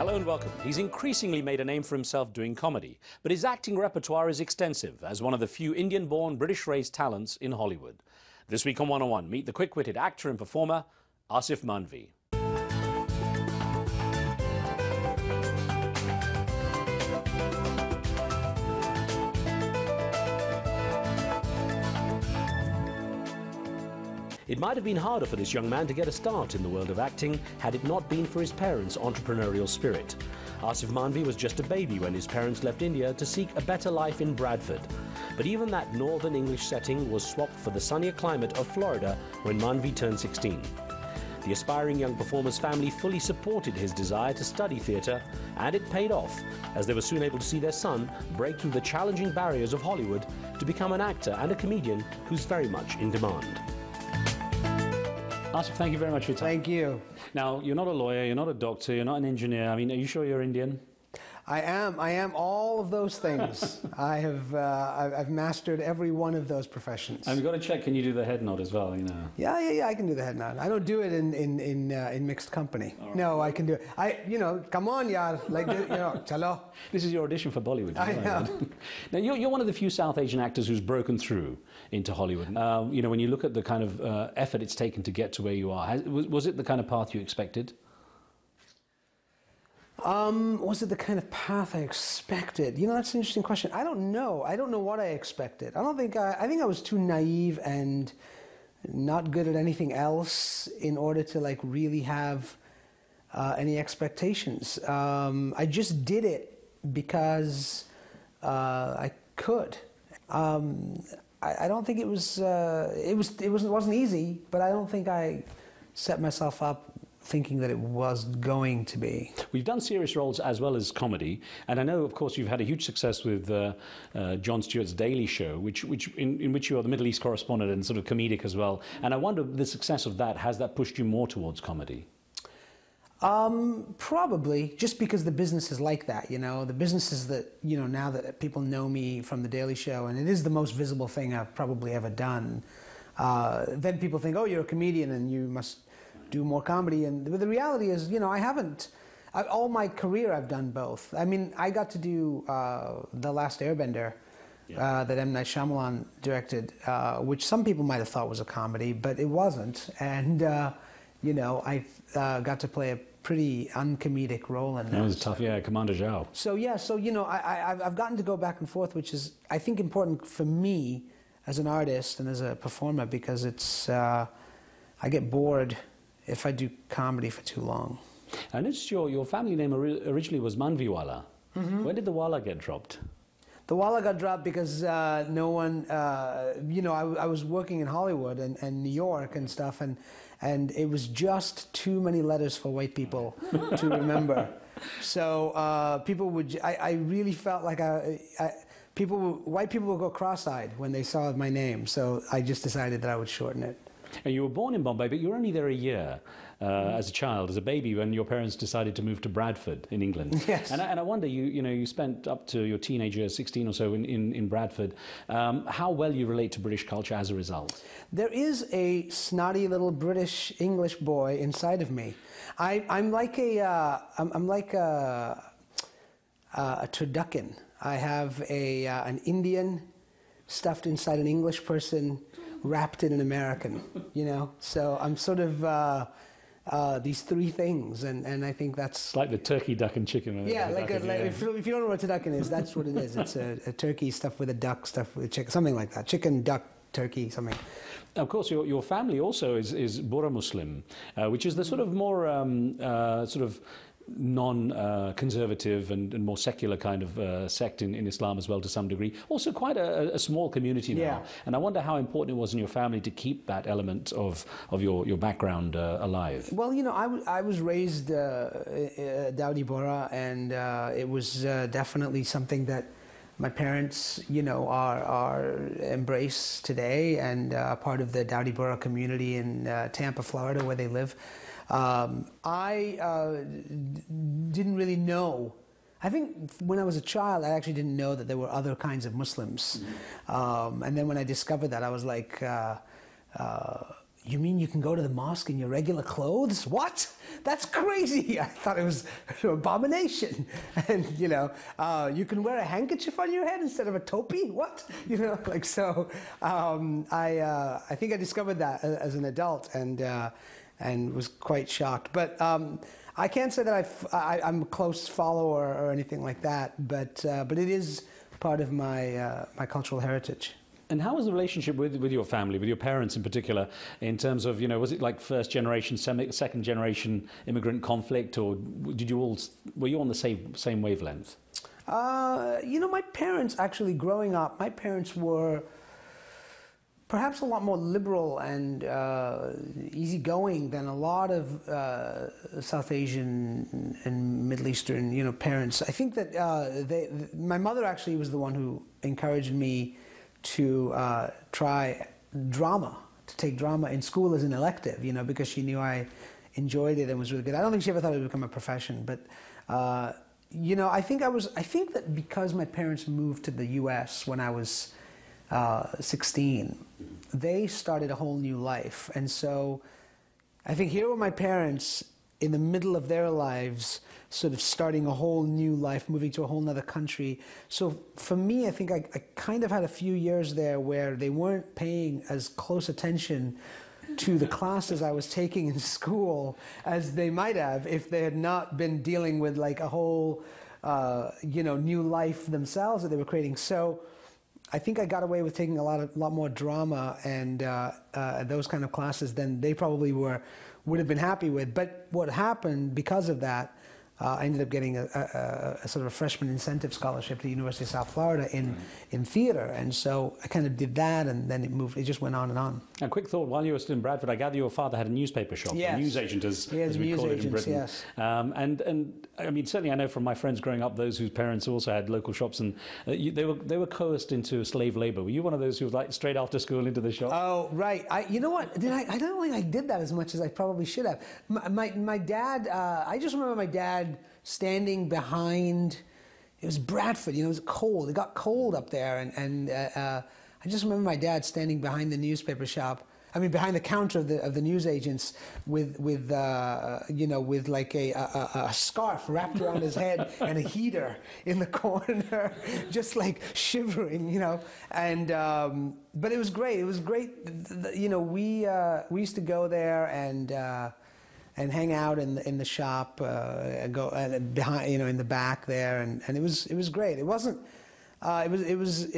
Hello and welcome. He's increasingly made a name for himself doing comedy, but his acting repertoire is extensive as one of the few Indian-born, British-raised talents in Hollywood. This week on 101, meet the quick-witted actor and performer, Aasif Mandvi. It might have been harder for this young man to get a start in the world of acting had it not been for his parents' entrepreneurial spirit. Aasif Mandvi was just a baby when his parents left India to seek a better life in Bradford. But even that northern English setting was swapped for the sunnier climate of Florida when Mandvi turned 16. The aspiring young performer's family fully supported his desire to study theatre, and it paid off, as they were soon able to see their son break through the challenging barriers of Hollywood to become an actor and a comedian who's very much in demand. Aasif, thank you very much for your time. Thank you. Now, you're not a lawyer, you're not a doctor, you're not an engineer. I mean, are you sure you're Indian? I am all of those things. I've mastered every one of those professions. And we've got to check, can you do the head nod as well, you know? Yeah, I can do the head nod. I don't do it in mixed company. Right. No, I can do it. Come on, yaar, like, chalo. This is your audition for Bollywood. I know. Now, you're one of the few South Asian actors who's broken through into Hollywood. When you look at the kind of effort it's taken to get to where you are, was it the kind of path you expected? Was it the kind of path I expected? That's an interesting question. I don't know. I don't know what I expected. I think I was too naive and not good at anything else in order to really have any expectations. I just did it because I could. I don't think it wasn't easy, but I don't think I set myself up thinking that it was going to be. We've done serious roles as well as comedy, and I know, of course, you've had a huge success with Jon Stewart's Daily Show, in which you are the Middle East correspondent and sort of comedic as well. And I wonder, the success of that, has that pushed you more towards comedy? Probably, just because the business is like that, The business is that, now that people know me from the Daily Show, and it is the most visible thing I've probably ever done, then people think, oh, you're a comedian and you must do more comedy. And the reality is, I haven't. All my career I've done both. I mean, I got to do The Last Airbender that M. Night Shyamalan directed, which some people might have thought was a comedy, but it wasn't. And, I got to play a pretty uncomedic role in that. That was tough, yeah, Commander Zhao. So, I've gotten to go back and forth, which is, I think, important for me as an artist and as a performer, because it's, I get bored if I do comedy for too long. And it's your family name originally was Mandviwala. Mm-hmm. When did the Wala get dropped? The Wala got dropped because no one, I was working in Hollywood and New York and stuff, and it was just too many letters for white people to remember. So people would, I really felt like white people would go cross-eyed when they saw my name, so I just decided that I would shorten it. And you were born in Bombay, but you were only there a year as a child, as a baby, when your parents decided to move to Bradford in England. Yes. And I wonder, you spent up to your teenage years, 16 or so, in Bradford. How well you relate to British culture as a result? There is a snotty little British English boy inside of me. I'm like a turducken. I have an Indian stuffed inside an English person, wrapped in an American, So I'm sort of these three things, and I think that's... Like the turkey, duck and chicken. Yeah, if you don't know what a turducken is, that's what it is. It's a turkey stuffed with a duck, stuffed with a chicken, something like that. Chicken, duck, turkey, something. Of course, your family also is Bora Muslim, which is the sort of more non-conservative and more secular kind of sect in Islam as well, to some degree. Also quite a small community now. Yeah. And I wonder how important it was in your family to keep that element of your background alive. Well, I was raised Dowdy Bora, and it was definitely something that my parents, are embrace today, and part of the Dowdy Bora community in Tampa, Florida, where they live. I didn't really know. I think when I was a child, I actually didn't know that there were other kinds of Muslims. Mm-hmm. And then when I discovered that, I was like, you mean you can go to the mosque in your regular clothes? What? That's crazy. I thought it was an abomination. And, you know, you can wear a handkerchief on your head instead of a topi? What? You know, like, so I think I discovered that as an adult and was quite shocked. But I can't say that I'm a close follower or anything like that, but it is part of my, my cultural heritage. And how was the relationship with your family, with your parents in particular, in terms of, you know, was it like first generation, second generation immigrant conflict, or were you on the same wavelength? You know, my parents, actually growing up, my parents were perhaps a lot more liberal and easygoing than a lot of South Asian and Middle Eastern, you know, parents. I think that my mother actually was the one who encouraged me to try drama, to take drama in school as an elective, you know, because she knew I enjoyed it and was really good. I don't think she ever thought it would become a profession, but you know, I think that because my parents moved to the U.S. when I was 16, they started a whole new life, and so I think here were my parents in the middle of their lives, sort of starting a whole new life, moving to a whole other country. So for me, I think I kind of had a few years there where they weren't paying as close attention to the classes I was taking in school as they might have if they had not been dealing with like a whole, you know, new life themselves that they were creating. So I think I got away with taking a lot more drama and those kind of classes than they probably would have been happy with. But what happened because of that, I ended up getting a sort of a freshman incentive scholarship to the University of South Florida in theater, and so I kind of did that, and then it just went on and on. A quick thought, while you were still in Bradford, I gather your father had a newspaper shop, yes. A newsagent as we call it in Britain. Yes. And I mean, certainly I know from my friends growing up, those whose parents also had local shops, and they were coerced into slave labor. Were you one of those who was like straight after school into the shop? Oh, right. You know what? I don't think I did that as much as I probably should have. My dad, I just remember my dad standing behind, it was Bradford, you know, it was cold. It got cold up there, and I just remember my dad standing behind the newspaper shop. I mean, behind the counter of the newsagents with you know, with like a scarf wrapped around his head and a heater in the corner, just like shivering, you know. And but it was great. It was great. You know, we used to go there and hang out in the shop, go behind, you know, in the back there, and it was great. It wasn't. It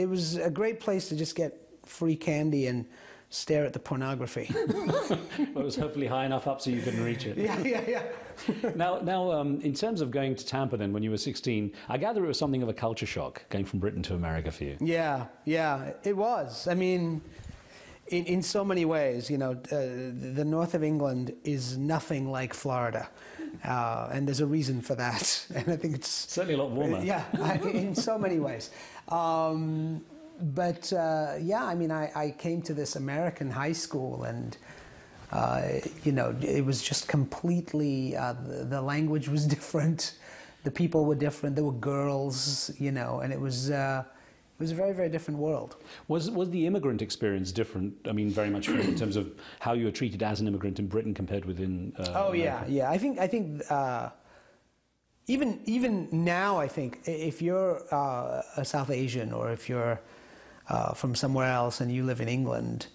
was a great place to just get free candy and stare at the pornography. Well, it was hopefully high enough up so you couldn't reach it. Yeah. Now, in terms of going to Tampa then when you were 16, I gather it was something of a culture shock going from Britain to America for you. Yeah, it was. I mean, in so many ways, you know, the north of England is nothing like Florida. And there's a reason for that. And I think it's certainly a lot warmer. Yeah, in so many ways. But yeah, I mean, I came to this American high school, and you know, it was just completely, the language was different, the people were different, there were girls, you know, and it was a very, very different world. Was the immigrant experience different? I mean, very much in terms of how you were treated as an immigrant in Britain compared with in oh, America? yeah. I think even now, I think if you're a South Asian, or if you're from somewhere else and you live in England,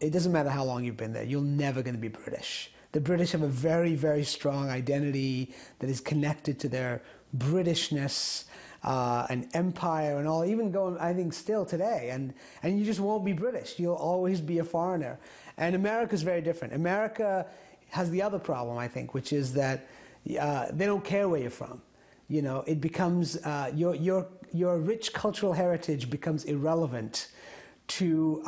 it doesn't matter how long you've been there, you're never going to be British. The British have a very, very strong identity that is connected to their Britishness, and empire and all, even going, I think, still today. And you just won't be British. You'll always be a foreigner. And America's very different. America has the other problem, I think, which is that they don't care where you're from. You know, it becomes, your rich cultural heritage becomes irrelevant to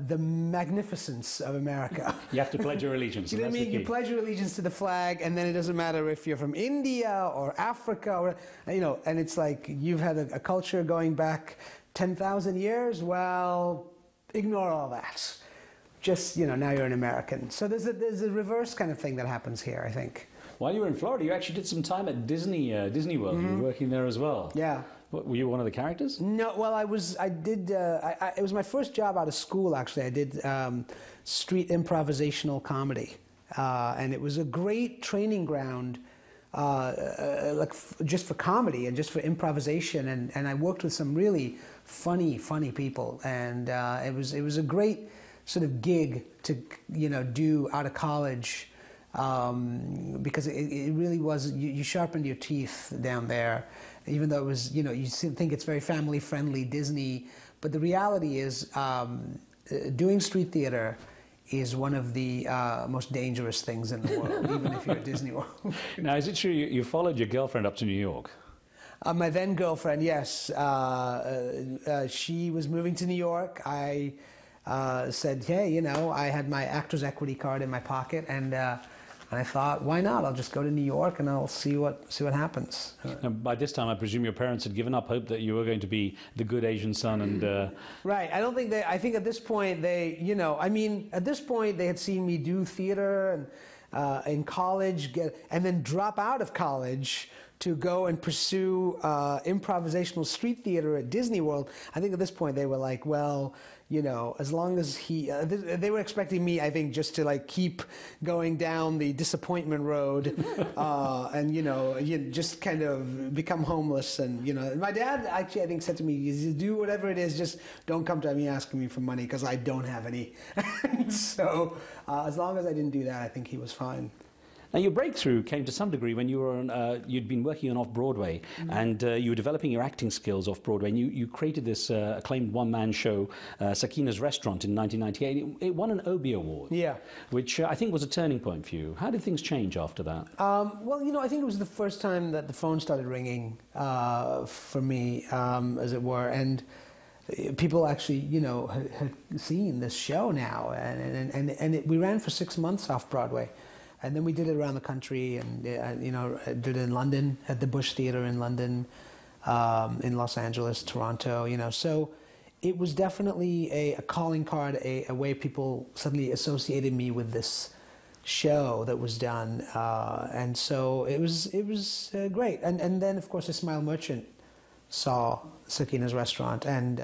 the magnificence of America. You have to pledge your allegiance. You know what I mean? You pledge your allegiance to the flag, and then it doesn't matter if you're from India or Africa, or, you know, and it's like you've had a culture going back 10,000 years. Well, ignore all that. Just, you know, now you're an American. So there's a reverse kind of thing that happens here, I think. While you were in Florida, you actually did some time at Disney World. Mm-hmm. You were working there as well. Yeah. Were you one of the characters? No, well, it was my first job out of school, actually. I did street improvisational comedy. And it was a great training ground just for comedy and just for improvisation. And I worked with some really funny people. And it was a great sort of gig to, do out of college. Because it really was, you sharpened your teeth down there, even though it was, you think it's very family-friendly Disney, but the reality is doing street theater is one of the most dangerous things in the world, even if you're at Disney World. Now, is it true you followed your girlfriend up to New York? My then girlfriend, yes. She was moving to New York. I said, hey, I had my Actors Equity card in my pocket, and I thought, why not? I'll just go to New York and I'll see what happens. And by this time, I presume your parents had given up hope that you were going to be the good Asian son and... Right. I think at this point at this point they had seen me do theater and in college, and then drop out of college to go and pursue improvisational street theater at Disney World. I think at this point they were like, well, as long as they were expecting me, I think, just to keep going down the disappointment road, and just kind of become homeless. And my dad actually, I think, said to me, "You do whatever it is, just don't come to me asking me for money because I don't have any." So as long as I didn't do that, I think he was fine. Now, your breakthrough came to some degree when you were you'd been working on Off-Broadway, and you were developing your acting skills off-Broadway, and you created this acclaimed one-man show, Sakina's Restaurant, in 1998. It won an Obie Award, which I think was a turning point for you. How did things change after that? Well, I think it was the first time that the phone started ringing for me, as it were, and people actually, had seen this show now, and we ran for 6 months off-Broadway. And then we did it around the country, and did it in London, at the Bush Theatre in London, in Los Angeles, Toronto. So it was definitely a calling card, a way people suddenly associated me with this show that was done, and so it was great. And then of course, A Smile Merchant saw Sakina's Restaurant, and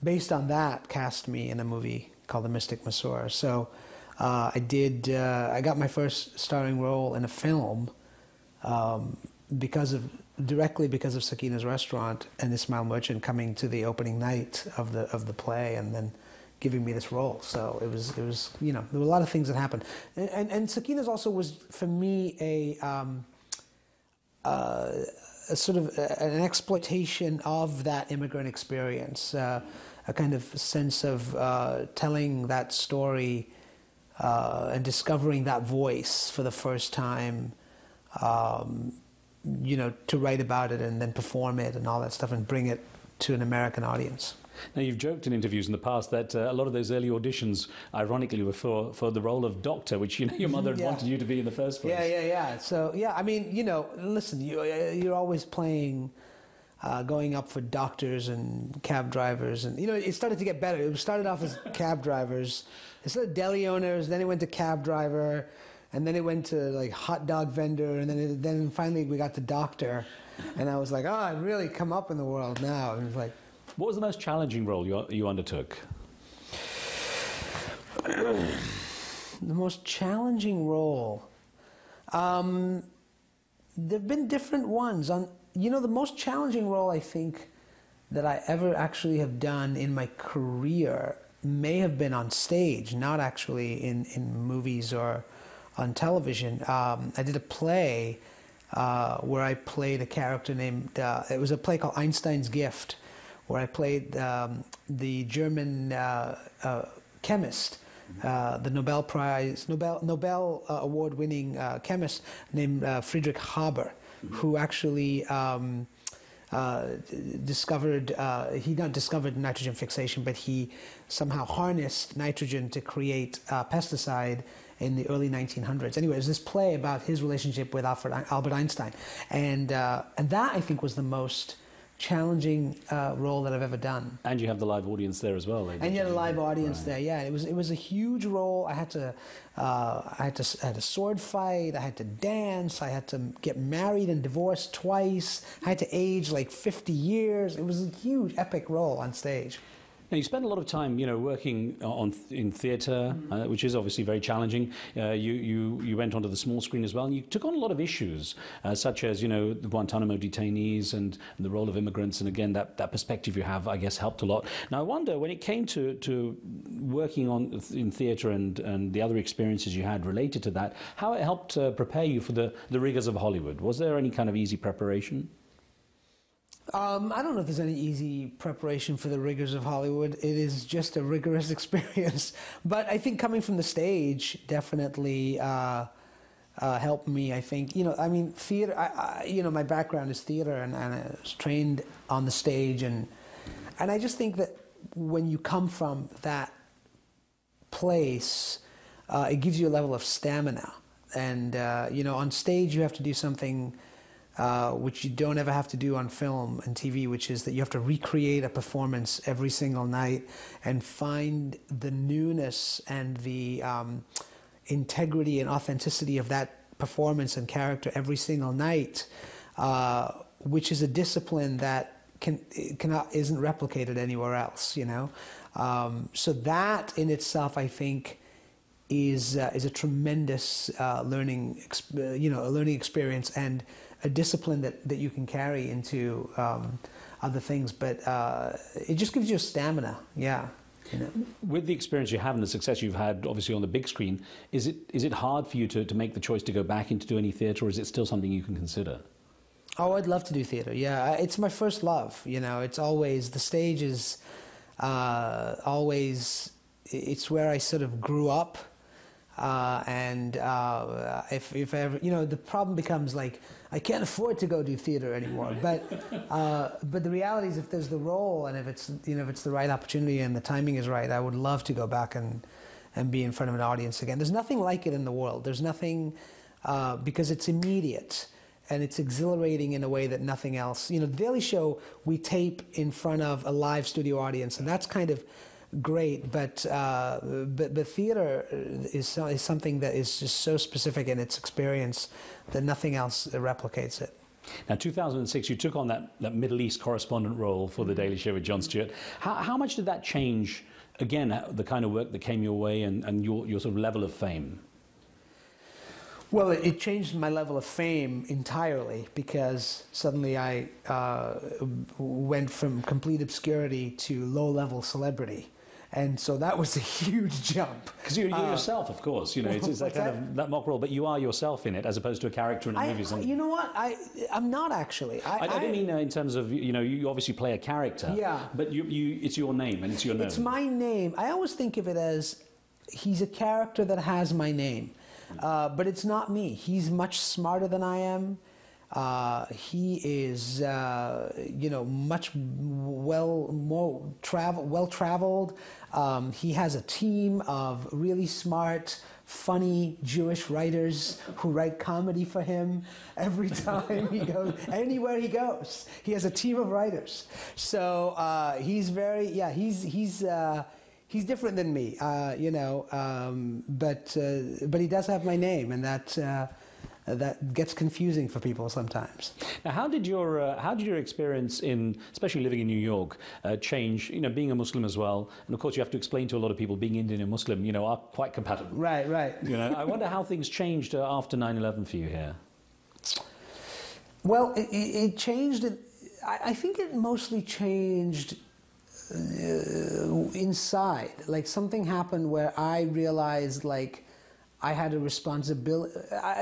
based on that, cast me in a movie called The Mystic Masseur. So. I got my first starring role in a film directly because of Sakina's Restaurant and The Smile Merchant coming to the opening night of the play and then giving me this role. So it was there were a lot of things that happened, and Sakina's also was for me a sort of an exploitation of that immigrant experience, a kind of sense of telling that story. And discovering that voice for the first time, to write about it and then perform it and all that stuff and bring it to an American audience. Now, you've joked in interviews in the past that a lot of those early auditions, ironically, were for the role of doctor, which your mother had wanted you to be in the first place. Yeah. So, I mean, listen, you're always playing... going up for doctors and cab drivers, and it started to get better. It started off as cab drivers, instead of deli owners, then it went to cab driver, and then it went to hot dog vendor, and then finally we got to doctor, and I was like, oh, I've really come up in the world now. And it was like, what was the most challenging role you undertook? The most challenging role, there've been different ones. The most challenging role I think that I ever actually have done in my career may have been on stage, not actually in movies or on television. I did a play where I played a character named, it was a play called Einstein's Gift, where I played the German chemist, the Nobel Award-winning chemist named Friedrich Haber, who actually discovered, he not discovered nitrogen fixation, but he somehow harnessed nitrogen to create pesticide in the early 1900s. Anyway, it was this play about his relationship with Albert Einstein. And that, I think, was the most challenging role that I've ever done. And you have the live audience there as well. And you had a live audience there, yeah. It was a huge role. I had a sword fight. I had to dance. I had to get married and divorced twice. I had to age like 50 years. It was a huge, epic role on stage. Now, you spend a lot of time, working in theatre, which is obviously very challenging. You went onto the small screen as well, and you took on a lot of issues, such as, the Guantanamo detainees and the role of immigrants. And again, that perspective you have, I guess, helped a lot. Now, I wonder, when it came to working in theatre and the other experiences you had related to that, how it helped prepare you for the rigours of Hollywood. Was there any kind of easy preparation? I don't know if there's any easy preparation for the rigors of Hollywood. It is just a rigorous experience. But I think coming from the stage definitely helped me, I think. Theater, my background is theater, and I was trained on the stage. And I just think that when you come from that place, it gives you a level of stamina. And, on stage you have to do something which you don't ever have to do on film and TV, which is that you have to recreate a performance every single night and find the newness and the integrity and authenticity of that performance and character every single night, which is a discipline that isn't replicated anywhere else, So that in itself, I think, is a tremendous learning experience and a discipline that you can carry into other things, but it just gives you a stamina, yeah. With the experience you have and the success you've had, obviously on the big screen, is it hard for you to make the choice to go back into do any theatre, or is it still something you can consider? Oh, I'd love to do theatre, yeah. It's my first love, It's always, the stage is always, it's where I sort of grew up. If ever, the problem becomes like, I can't afford to go do theater anymore. But the reality is, if there's the role and if it's the right opportunity and the timing is right, I would love to go back and be in front of an audience again. There's nothing like it in the world. There's nothing, because it's immediate and it's exhilarating in a way that nothing else. The Daily Show, we tape in front of a live studio audience, and that's kind of great, but theater is something that is just so specific in its experience that nothing else replicates it. Now, 2006, you took on that Middle East correspondent role for The Daily Show with Jon Stewart. How much did that change, again, the kind of work that came your way and your sort of level of fame? Well, it changed my level of fame entirely, because suddenly I went from complete obscurity to low-level celebrity. And so that was a huge jump. Because you're yourself, of course. It's that kind of that mock role, but you are yourself in it, as opposed to a character in a movie. You know what? I'm not actually. I don't mean in terms of you obviously play a character. Yeah. But it's your name and it's your name. It's my name. I always think of it as he's a character that has my name, but it's not me. He's much smarter than I am. He is, much well-traveled. He has a team of really smart, funny Jewish writers who write comedy for him every time he goes, anywhere he goes. He has a team of writers. So he's very, he's different than me, but he does have my name, and that gets confusing for people sometimes. Now, how did your experience especially living in New York, change? Being a Muslim as well, and of course you have to explain to a lot of people being Indian and Muslim, are quite compatible. Right. I wonder how things changed after 9/11 for you here. Well, it changed. I think it mostly changed inside. Like, something happened where I realized, like, I had a responsibility,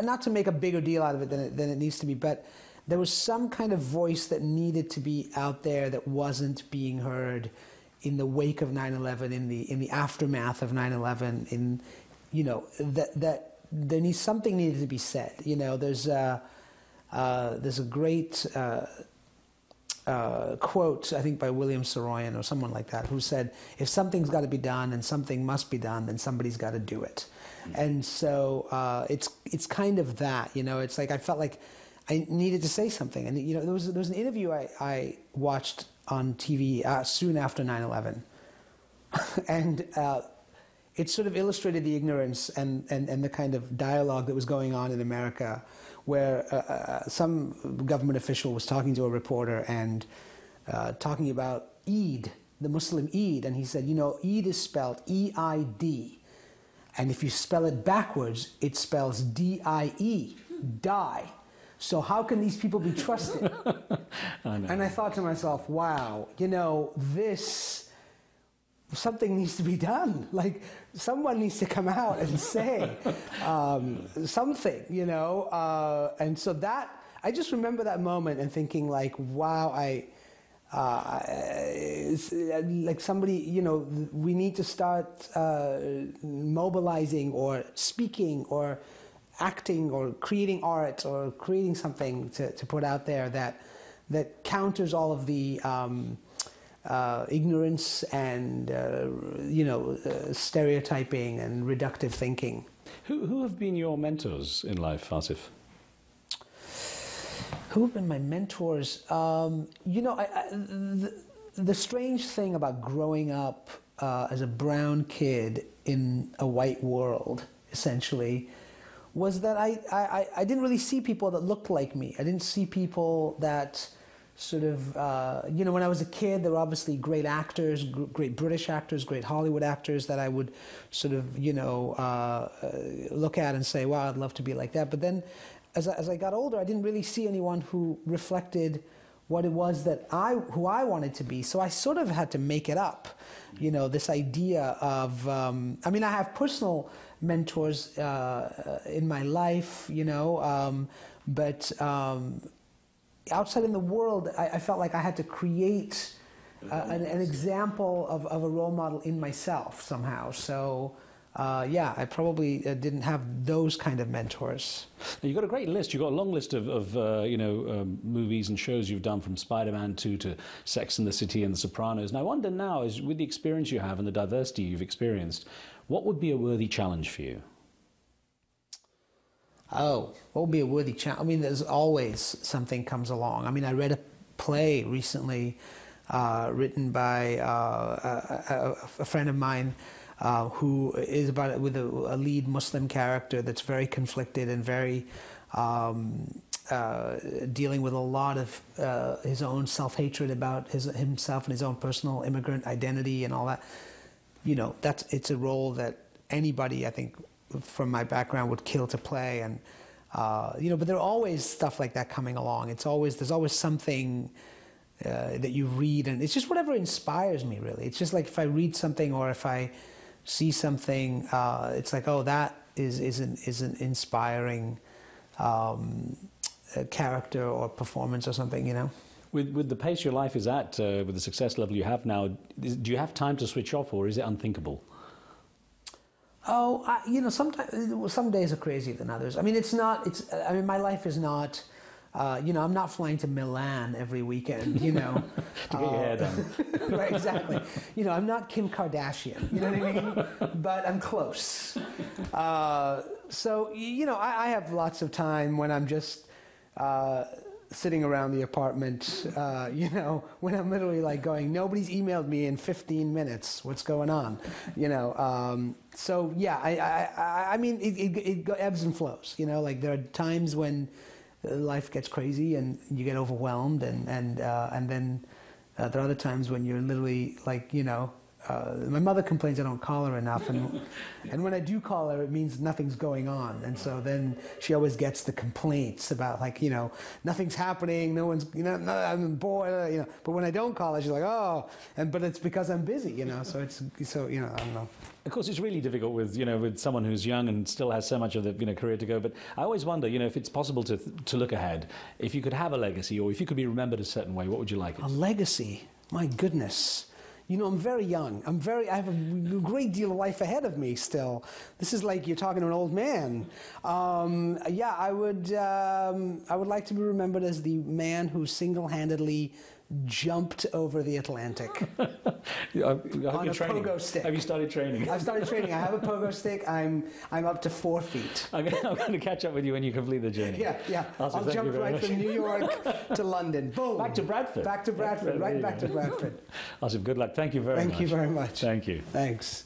not to make a bigger deal out of it than it needs to be, but there was some kind of voice that needed to be out there that wasn't being heard in the wake of 9/11, in the aftermath of 9/11. That something needed to be said. There's a great quote, I think by William Saroyan or someone like that, who said, if something's got to be done and something must be done, then somebody's got to do it. And so it's kind of that, It's like I felt like I needed to say something. And, there was an interview I watched on TV soon after 9/11. And it sort of illustrated the ignorance and the kind of dialogue that was going on in America, where some government official was talking to a reporter and talking about Eid, the Muslim Eid, and he said, Eid is spelled E-I-D, and if you spell it backwards, it spells D-I-E, die. So how can these people be trusted? And I thought to myself, wow, something needs to be done. Like, someone needs to come out and say something, and so that, I just remember that moment and thinking, like, wow, like somebody, we need to start mobilizing or speaking or acting or creating art or creating something to put out there that counters all of the ignorance and stereotyping and reductive thinking. Who have been your mentors in life, Asif? Who have been my mentors? The strange thing about growing up as a brown kid in a white world, essentially, was that I didn't really see people that looked like me. I didn't see people that sort of, when I was a kid, there were obviously great actors, great British actors, great Hollywood actors that I would sort of, look at and say, wow, I'd love to be like that. But then as I got older, I didn't really see anyone who reflected what it was that who I wanted to be. So I sort of had to make it up, this idea of, I have personal mentors in my life, but outside in the world, I felt like I had to create an example of a role model in myself somehow. So, I probably didn't have those kind of mentors. You've got a great list. You've got a long list of movies and shows you've done, from Spider-Man 2 to Sex and the City and The Sopranos. And I wonder now, with the experience you have and the diversity you've experienced, what would be a worthy challenge for you? Oh, what would be a worthy challenge? There's always something comes along. I read a play recently written by a friend of mine who is with a lead Muslim character that's very conflicted and very dealing with a lot of his own self-hatred about himself and his own personal immigrant identity and all that. It's a role that anybody, I think, from my background would kill to play, and but there are always stuff like that coming along. There's always something that you read, and it's just whatever inspires me, really. It's just like if I read something or if I see something, it's like, oh, that is an inspiring character or performance or something, With the pace your life is at, with the success level you have now, do you have time to switch off, or is it unthinkable? Oh, sometimes some days are crazier than others. My life is not. I'm not flying to Milan every weekend. To get your hair done. Right, exactly. I'm not Kim Kardashian. You know what I mean? But I'm close. So I have lots of time when I'm just sitting around the apartment, when I'm literally like going, nobody's emailed me in 15 minutes. What's going on? So yeah, it ebbs and flows. Like there are times when life gets crazy and you get overwhelmed, and then there are other times when you're literally like, my mother complains I don't call her enough, and when I do call her, it means nothing's going on, and so then she always gets the complaints about like, nothing's happening, no one's, I'm bored, but when I don't call her, she's like, oh, but it's because I'm busy, so I don't know. Of course, it's really difficult with someone who's young and still has so much of the career to go. But I always wonder, if it's possible to look ahead, if you could have a legacy, or if you could be remembered a certain way, what would you like it? A legacy? My goodness. I'm very young. I have a great deal of life ahead of me still. This is like you're talking to an old man. I would like to be remembered as the man who single-handedly jumped over the Atlantic I hope on you're a training. pogo stick. Have you started training? I've started training. I have a pogo stick. I'm up to 4 feet. I'm going to catch up with you when you complete the journey. Yeah. Awesome, I'll thank you jump very right much. from New York to London. Boom. Back to Bradford. Back to Bradford. There Right you back go. to Bradford. Awesome. Good luck. Thank you very much. Thank you very much. Thank you. Thanks.